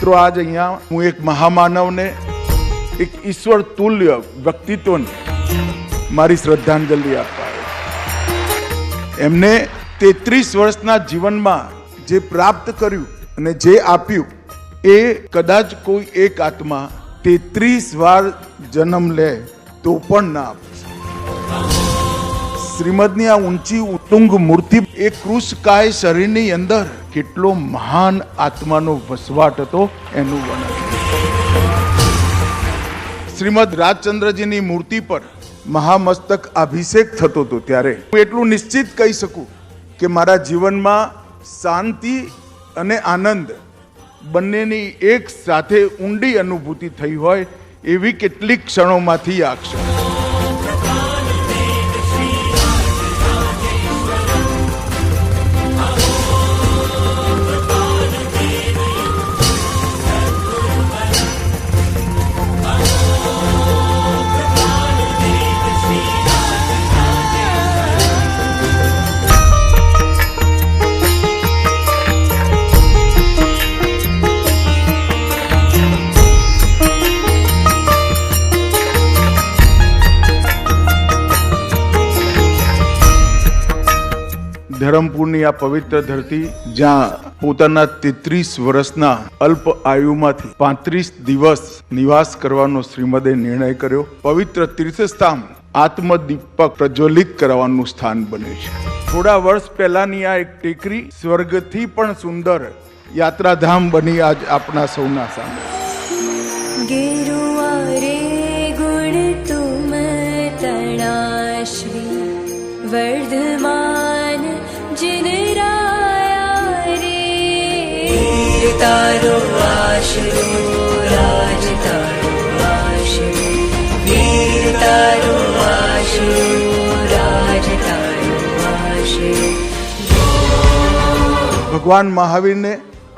મિત્રો, આજ અહીંયા હું એક મહામાનવને, એક ઈશ્વર તુલ્ય વ્યક્તિત્વને મારી શ્રદ્ધાંજલિ આપવા આવ્યો. એમને 33 વર્ષના જીવનમાં જે પ્રાપ્ત કર્યું અને જે આપ્યું એ કદાચ કોઈ એક આત્મા 33 વાર જન્મ લે તો પણ ના આપે. શ્રીમદની આ ઊંચી ઉત્તુંગ મૂર્તિ એ કૃષકાય શરીરની અંદર કેટલો મહાન આત્માનો વસવાટ હતો એનું વર્ણન. શ્રીમદ રાજચંદ્રજીની મૂર્તિ પર મહામસ્તક અભિષેક થતો હતો ત્યારે હું એટલું નિશ્ચિત કહી શકું કે મારા જીવનમાં શાંતિ અને આનંદ બંનેની એક સાથે ઊંડી અનુભૂતિ થઈ હોય એવી કેટલીક ક્ષણોમાંથી આ ક્ષણ. ધરમપુરની આ પવિત્ર ધરતી જ્યાં પોતાના 33 વર્ષના અલ્પ આયુમાંથી 35 દિવસ નિવાસ કરવાનો શ્રીમદે નિર્ણય કર્યો. પવિત્ર તીર્થસ્થાન આત્મદીપક પ્રજ્વલિત કરવાનું સ્થાન બન્યું છે. થોડા વર્ષ પહેલાની આ એક ટેકરી સ્વર્ગથી પણ સુંદર યાત્રાધામ બની આજ આપણા સૌના સામે. गेरुआ रे गुण तुम तणाश्री वर्धमान जिन राया रे तारो आशरो राज तारो आशरो वीर तारो आशरो राज तारो आशरो. ભગવાન મહાવીરને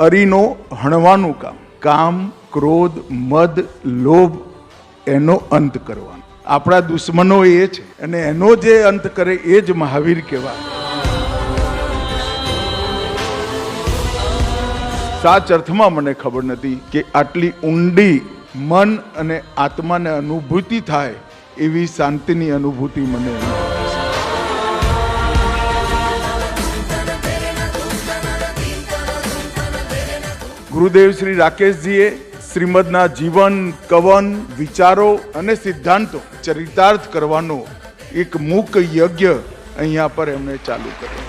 અરીનો હણવાનું કામ, ક્રોધ, મદ, લોભ એનો અંત કરવાનો. આપણા દુશ્મનો એ છે અને એનો જે અંત કરે એ જ મહાવીર કહેવાય. સાચ અર્થમાં મને ખબર નથી કે આટલી ઊંડી મન અને આત્માને અનુભૂતિ થાય એવી શાંતિની અનુભૂતિ મને ગુરુદેવ શ્રી રાકેશજીએ શ્રીમદના જીવન, કવન, વિચારો અને સિદ્ધાંતો ચરિતાર્થ કરવાનો એક મૂક યજ્ઞ અહીંયા પર એમણે ચાલુ કર્યો.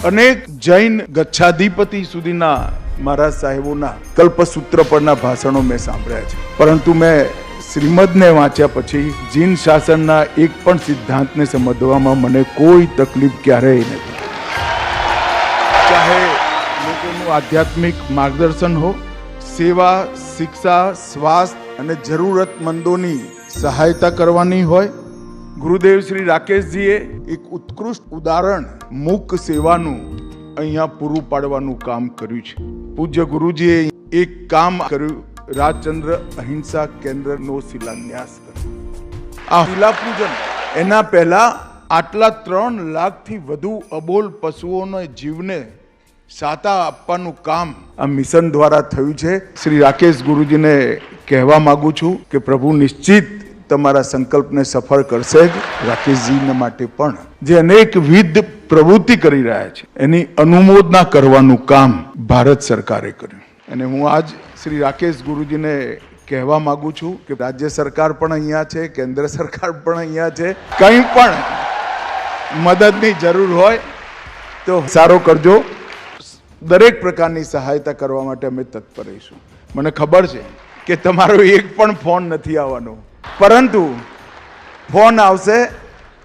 અનેક જૈન ગચ્છાધિપતિ સુધીના મારા સાહેબોના કલ્પસૂત્ર પરના ભાષણો મેં સાંભળ્યા છે, પરંતુ મેં શ્રીમદને વાંચ્યા પછી જીન શાસનના એક પણ સિદ્ધાંતને સમજવામાં મને કોઈ તકલીફ ક્યારેય નથી. ચાહે લોકોનું આધ્યાત્મિક માર્ગદર્શન હો, સેવા, શિક્ષા, સ્વાસ્થ્ય અને જરૂરતમંદોની સહાયતા કરવાની હોય. ગુરુદેવ શ્રી રાકેશજીએ એક ઉત્કૃષ્ટ ઉદાહરણ મૂક સેવાનું અહીંયા પૂરું પાડવાનું કામ કર્યું છે. પૂજ્ય ગુરુજીએ એક કામ કર્યું, રાજચંદ્ર અહિંસા કેન્દ્રનો શિલાન્યાસ કર્યો. આ શિલાપૂજન એના પહેલા આટલા 3 લાખથી વધુ અબોલ પશુઓના જીવને સાતા આપવાનું કામ આ મિશન દ્વારા થયું છે. શ્રી રાકેશ ગુરુજીને કહેવા માંગુ છું કે પ્રભુ નિશ્ચિત તમારા સંકલ્પને સફળ કરશે જ. રાકેશજીને માટે પણ જે અનેકવિધ પ્રવૃત્તિ કરી રહ્યા છે એની અનુમોદના કરવાનું કામ ભારત સરકારે કર્યું. અને હું આજ શ્રી રાકેશ ગુરુજીને કહેવા માંગુ છું કે રાજ્ય સરકાર પણ અહીંયા છે, કેન્દ્ર સરકાર પણ અહીંયા છે. કંઈ પણ મદદની જરૂર હોય તો સારો કરજો. દરેક પ્રકારની સહાયતા કરવા માટે અમે તત્પર રહીશું. મને ખબર છે કે તમારો એક પણ ફોન નથી આવવાનો, પરંતુ ફોન આવશે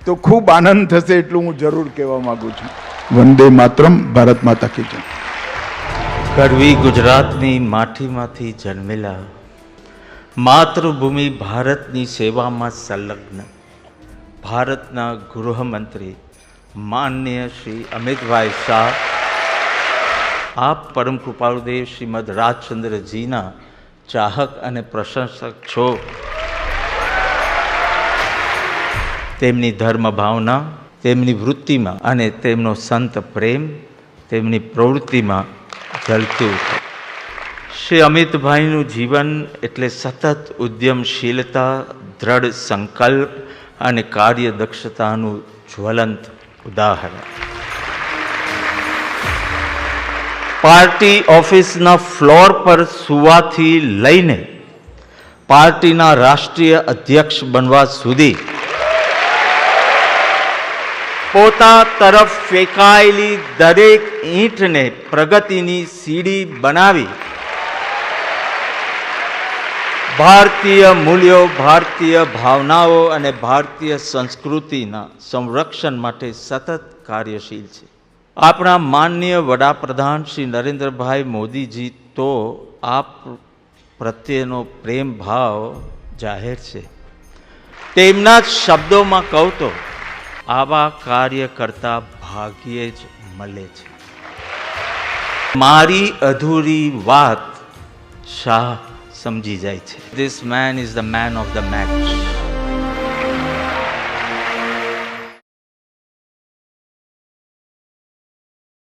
તો ખૂબ આનંદ થશે એટલું હું જરૂર કહેવા માંગુ છું. વંદે માતરમ. ભારત માતા કી જય. કડવી ગુજરાતની માટીમાંથી જન્મેલા, માતૃભૂમિ ભારતની સેવામાં સંલગ્ન ભારતના ગૃહમંત્રી માનનીય શ્રી અમિતભાઈ શાહ, આપ પરમ કૃપાળુદેવ શ્રીમદ રાજચંદ્રજીના ચાહક અને પ્રશંસક છો. તેમની ધર્મ ભાવના, તેમની વૃત્તિમાં અને તેમનો સંત પ્રેમ તેમની પ્રવૃત્તિમાં ઝલકી ઉઠે. શ્રી અમિતભાઈનું જીવન એટલે સતત ઉદ્યમશીલતા, દ્રઢ સંકલ્પ અને કાર્યદક્ષતાનું જ્વલંત ઉદાહરણ. પાર્ટી ઓફિસના ફ્લોર પર સુવાથી લઈને પાર્ટીના રાષ્ટ્રીય અધ્યક્ષ બનવા સુધી પોતા તરફ ફેંકાયેલી દરેક ઈંટને પ્રગતિની સીડી બનાવી ભારતીય મૂલ્યો, ભારતીય ભાવનાઓ અને ભારતીય સંસ્કૃતિના સંરક્ષણ માટે સતત કાર્યશીલ છે. આપણા માનનીય વડાપ્રધાન શ્રી નરેન્દ્રભાઈ મોદીજી તો આપ પ્રત્યેનો પ્રેમ ભાવ જાહેર છે. તેમના જ શબ્દોમાં કહું તો આવા કાર્ય કરતા ભાગ્યે જ મળે છે. મારી અધૂરી વાત શાહ સમજી જાય છે. This main is the man of the match.